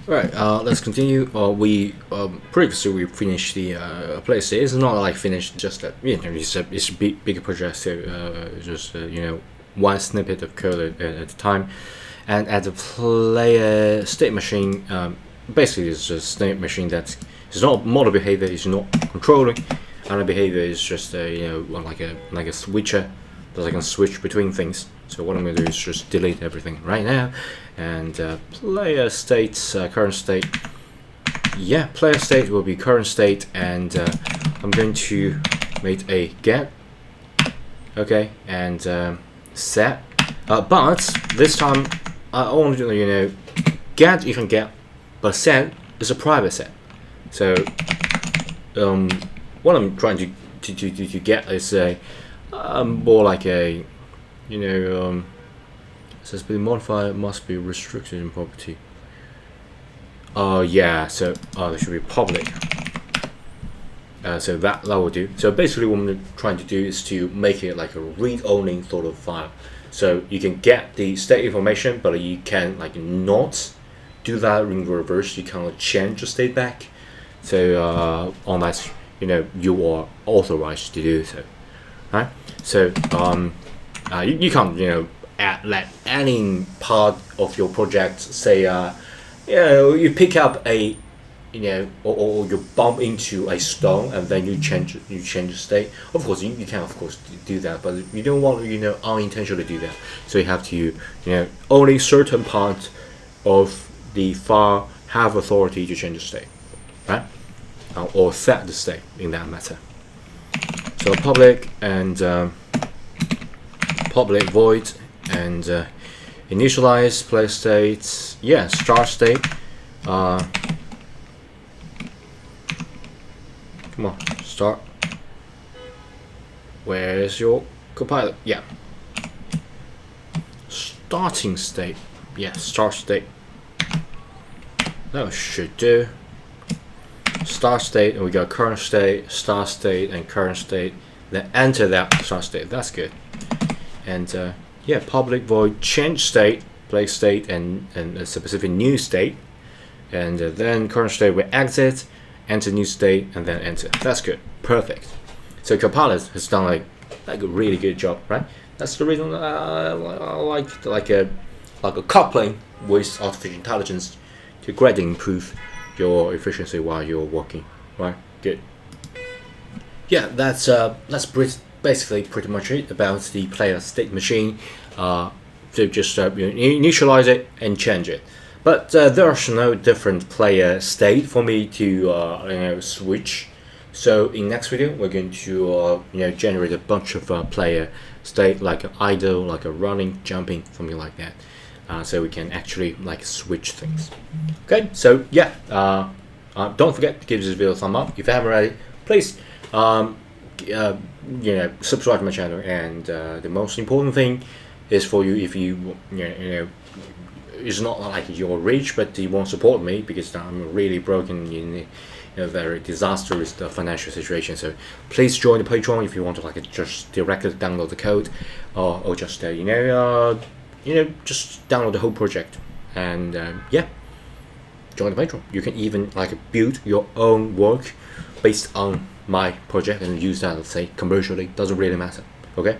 Right, let's continue. We previously we finished the PlayerState. It's not like finished, just that it's a bigger project, so just one snippet of code at a time. And at the PlayerState machine, basically it's just a state machine that is not model behavior, it's not controlling, and the behavior is just like a switcher that I can switch between things. So what I'm going to do is just delete everything right now, and player state's current state. Yeah, player state will be current state, and I'm going to make a get. Okay, and set. But this time I only do get you can get, but set is a private set. So what I'm trying to get is a more like a says the modifier must be restricted in property. Yeah, so there should be public. So that will do. So basically what I'm trying to do is to make it like a read-only sort of file. So you can get the state information, but you can not do that in reverse. You can't change the state back. So unless you are authorized to do so, right? So you can't let any part of your project say you pick up a or you bump into a stone and then you change the state. Of course you can do that, but you don't want unintentionally do that. So you have to only certain parts of the file have authority to change the state, right? Or set the state in that matter. So public and public void and initialize player state. Yeah, start state. Come on, start. Where's your compiler? Yeah. Starting state. Yeah, start state. That should do. Start state, and we got current state, start state, and current state. Then enter that start state. That's good. And yeah, public void change state, play state, and a specific new state. And then current state will exit, enter new state, and then enter. That's good. Perfect. So compiler has done like a really good job, right? That's the reason I like a coupling with artificial intelligence to greatly improve your efficiency while you're working, right? Good. Yeah, that's basically pretty much it about the player state machine. So just initialize it and change it. But there's no different player state for me to switch. So in next video we're going to generate a bunch of player state, like idle, like a running, jumping, something like that. So we can actually switch things. Okay, so yeah, don't forget to give this video a thumb up. If you haven't already, please subscribe to my channel. And the most important thing is for you, if you it's not like you're rich but you won't support me, because I'm really broken in a very disastrous financial situation. So please join the Patreon if you want to just directly download the code, or just just download the whole project. And yeah, join the Patreon. You can even build your own work based on my project and use that, let's say, commercially. Doesn't really matter. Okay,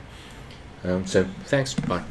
so thanks, bye.